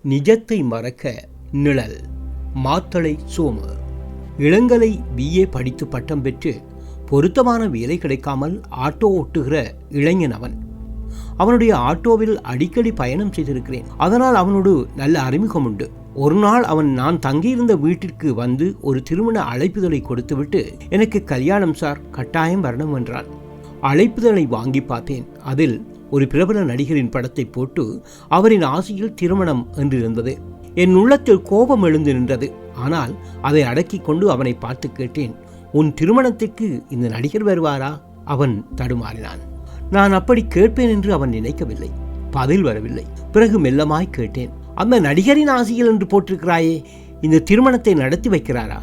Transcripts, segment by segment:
நிஜத்தை மறக்க நிழல். மாத்தளை சோமு. இளங்கலை BA படித்து பட்டம் பெற்று பொருத்தமான வேலை கிடைக்காமல் ஆட்டோ ஓட்டுகிற இளைஞன் அவன். அவனுடைய ஆட்டோவில் அடிக்கடி பயணம் செய்திருக்கிறேன். அதனால் அவனோடு நல்ல அறிமுகம் உண்டு. ஒரு நாள் அவன் நான் தங்கியிருந்த வீட்டிற்கு வந்து ஒரு திருமண அழைப்புதலை கொடுத்துவிட்டு, எனக்கு கல்யாணம் சார், கட்டாயம் வரணும் என்றான். அழைப்புதலை வாங்கி பார்த்தேன். அதில் ஒரு பிரபல நடிகரின் படத்தை போட்டு அவரின் ஆசையில் திருமணம் என்றிருந்தது. என் உள்ளத்தில் கோபம் எழுந்து நின்றது. ஆனால் அதை அடக்கிக் கொண்டு அவனை பார்த்து கேட்டேன், உன் திருமணத்திற்கு இந்த நடிகர் வருவாரா? அவன் தடுமாறினான். நான் அப்படி கேட்பேன் என்று அவன் நினைக்கவில்லை. பதில் வரவில்லை. பிறகு மெல்லமாய் கேட்டேன், அந்த நடிகரின் ஆசையில் என்று போட்டிருக்கிறாயே, இந்த திருமணத்தை நடத்தி வைக்கிறாரா?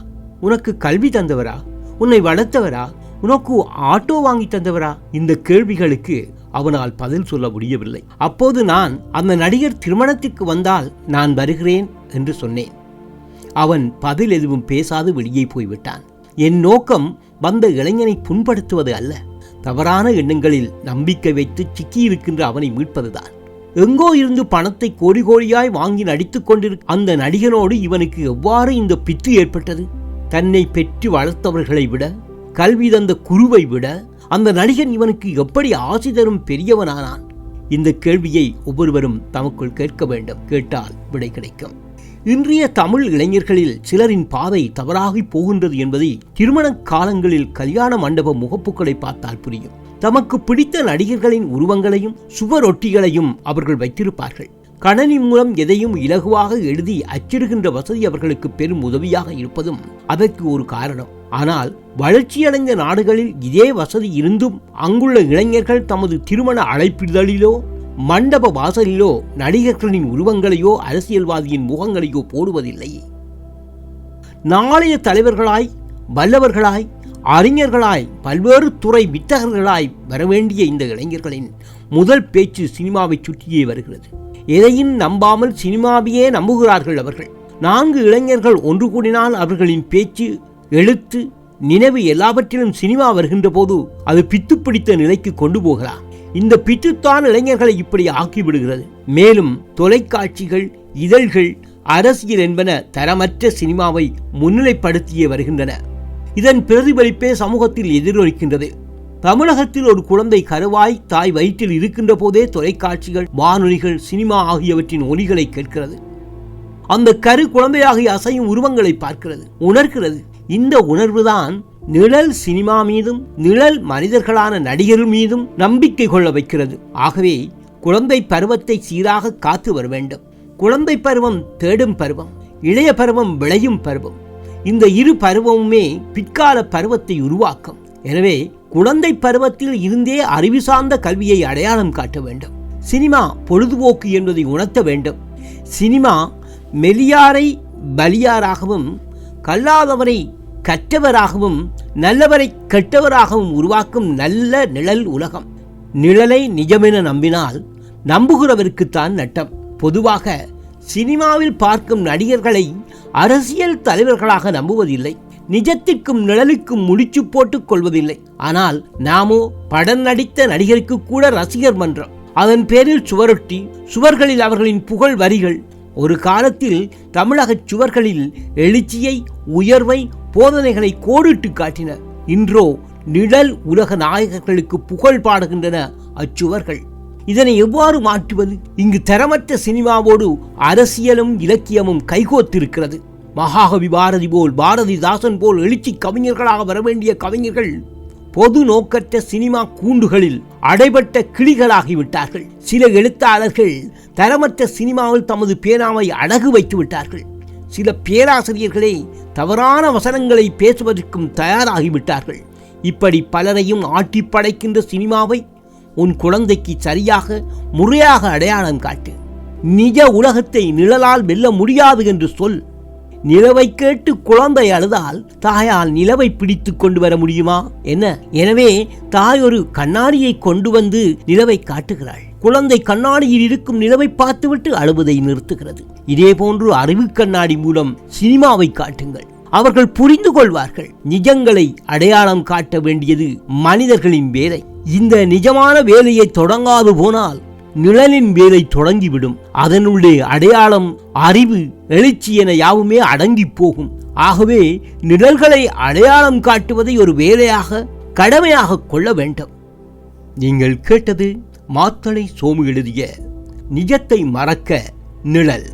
உனக்கு கல்வி தந்தவரா? உன்னை வளர்த்தவரா? உனக்கு ஆட்டோ வாங்கி தந்தவரா? இந்த கேள்விகளுக்கு அவனால் பதில் சொல்ல முடியவில்லை. அப்போது நான், அந்த நடிகர் திருமணத்திற்கு வந்தால் நான் வருகிறேன் என்று சொன்னேன். அவன் பதில் எதுவும் பேசாது வெளியே போய்விட்டான். என் நோக்கம் வந்த இளைஞனை புண்படுத்துவது அல்ல, தவறான எண்ணங்களில் நம்பிக்கை வைத்து சிக்கியிருக்கின்ற அவனை மீட்பதுதான். எங்கோ இருந்து பணத்தை கோடி கோடியாய் வாங்கி நடித்துக் கொண்டிருக்க அந்த நடிகனோடு இவனுக்கு எவ்வாறு இந்த பித்து ஏற்பட்டது? தன்னை பெற்று வளர்த்தவர்களை விட, கல்வி தந்த குருவை விட அந்த நடிகன் இவனுக்கு எப்படி ஆசி தரும் பெரியவனானான்? இந்த கேள்வியை ஒவ்வொருவரும் தமக்குள் கேட்க வேண்டும். கேட்டால் விடை கிடைக்கும். இன்றைய தமிழ் இளைஞர்களில் சிலரின் பாதை தவறாகி போகின்றது என்பதை திருமண காலங்களில் கல்யாண மண்டப முகப்புகளை பார்த்தால் புரியும். தமக்கு பிடித்த நடிகர்களின் உருவங்களையும் சுவரொட்டிகளையும் அவர்கள் வைத்திருப்பார்கள். கணனி மூலம் எதையும் இலகுவாக எழுதி அச்சிடுகின்ற வசதி அவர்களுக்கு பெரும் உதவியாக இருப்பதும் அதற்கு ஒரு காரணம். ஆனால் வளர்ச்சியடைந்த நாடுகளில் இதே வசதி இருந்தும் அங்குள்ள இளைஞர்கள் தமது திருமண அழைப்பிதழிலோ மண்டப வாசலிலோ நடிகர்களின் உருவங்களையோ அரசியல்வாதியின் முகங்களையோ போடுவதில்லை. நாளைய தலைவர்களாய், வல்லவர்களாய், அறிஞர்களாய், பல்வேறு துறை வித்தகர்களாய் வரவேண்டிய இந்த இளைஞர்களின் முதல் பேச்சு சினிமாவை சுற்றியே வருகிறது. எதையும் நம்பாமல் சினிமாவையே நம்புகிறார்கள் அவர்கள். 4 இளைஞர்கள் ஒன்று கூடினால் அவர்களின் பேச்சு, எழுத்து, நினைவு எல்லாவற்றிலும் சினிமா வருகின்ற போது அது பித்து பிடித்த நிலைக்கு கொண்டு போகலாம். இந்த பித்துத்தான் இளைஞர்களை இப்படி ஆக்கிவிடுகிறது. மேலும் தொலைக்காட்சிகள், இதழ்கள், அரசியல் என்பன தரமற்ற சினிமாவை முன்னிலைப்படுத்தியே வருகின்றன. இதன் பிரதிபலிப்பே சமூகத்தில் எதிரொலிக்கின்றது. தமிழகத்தில் ஒரு குழந்தை கருவாய் தாய் வயிற்றில் இருக்கின்ற போதே தொலைக்காட்சிகள், வானொலிகள், சினிமா ஆகியவற்றின் ஒலிகளை கேட்கிறது. அந்த கரு குழந்தையாகிய அசையும் உருவங்களை பார்க்கிறது, உணர்கிறது. இந்த உணர்வுதான் நிழல் சினிமா மீதும் நிழல் மனிதர்களான நடிகர் மீதும் நம்பிக்கை கொள்ள வைக்கிறது. ஆகவே குழந்தை பருவத்தை சீராக காத்து வர வேண்டும். குழந்தை பருவம் தேடும் பருவம், இளைய பருவம் விளையும் பருவம். இந்த இரு பருவமுமே பிற்கால பருவத்தை உருவாக்கும். எனவே குழந்தை பருவத்தில் இருந்தே அறிவு சார்ந்த கல்வியை அடையாளம் காட்ட வேண்டும். சினிமா பொழுதுபோக்கு என்பதை உணர்த்த வேண்டும். சினிமா மெலியாரை பலியாராகவும், கல்லாதவரை கற்றவராகவும், நல்லவரை கெட்டவராகவும் உருவாக்கும் நல்ல நிழல் உலகம். நிழலை நிஜமென நம்பினால் நம்புகிறவருக்குத்தான் நட்டம். பொதுவாக சினிமாவில் பார்க்கும் நடிகர்களை அரசியல் தலைவர்களாக நம்புவதில்லை. நிஜத்திற்கும் நிழலுக்கும் முடிச்சு போட்டுக் கொள்வதில்லை. ஆனால் நாமோ படம் நடித்த நடிகருக்கு கூட ரசிகர் மன்றம், அதன் பேரில் சுவரொட்டி, சுவர்களில் அவர்களின் புகழ் வரிகள். ஒரு காலத்தில் தமிழக சுவர்களில் எழுச்சியை, உயர்வை, போதனைகளை கோடிட்டு காட்டின. இன்றோ நிழல் உலக நாயகர்களுக்கு புகழ் பாடுகின்றன அச்சுவர்கள். இதனை எவ்வாறு மாற்றுவது? இங்கு தரமற்ற சினிமாவோடு அரசியலும் இலக்கியமும் கைகோத்திருக்கிறது. மகாகவி பாரதி போல், பாரதிதாசன் போல் எழுச்சி கவிஞர்களாக வரவேண்டிய கவிஞர்கள் பொது நோக்கற்ற சினிமா கூண்டுகளில் அடைபட்ட கிளிகளாகிவிட்டார்கள். சில எழுத்தாளர்கள் தரமற்ற சினிமாவில் தமது பேனாவை அடகு வைத்து விட்டார்கள். சில பேராசிரியர்களே தவறான வசனங்களை பேசுவதற்கும் தயாராகிவிட்டார்கள். இப்படி பலரையும் ஆட்டி படைக்கின்ற சினிமாவை உன் குழந்தைக்கு சரியாக, முறையாக அடையாளம் காட்டு. நிஜ உலகத்தை நிழலால் வெல்ல முடியாது என்று சொல். நிலவை கேட்டு குழந்தை அழுதால் தாயால் நிலவை பிடித்து கொண்டு வர முடியுமா என்ன? எனவே தாய் ஒரு கண்ணாடியை கொண்டு வந்து நிலவை காட்டுகிறாள். குழந்தை கண்ணாடியில் இருக்கும் நிலவை பார்த்துவிட்டு அழுவதை நிறுத்துகிறது. இதே போன்று அறிவு கண்ணாடி மூலம் சினிமாவை காட்டுங்கள். அவர்கள் புரிந்து கொள்வார்கள். நிஜங்களை அடையாளம் காட்ட வேண்டியது மனிதர்களின் வேலை. இந்த நிஜமான வேலையை தொடங்காது போனால் நிழலின் வேலை தொடங்கிவிடும். அதனுடைய அடையாளம், அறிவு, எழுச்சி என யாவுமே அடங்கி போகும். ஆகவே நிழல்களை அடையாளம் காட்டுவதை ஒரு வேலையாக, கடமையாக கொள்ள வேண்டும். நீங்கள் கேட்டது மாத்தளை சோமு எழுதிய நிஜத்தை மறக்க நிழல்.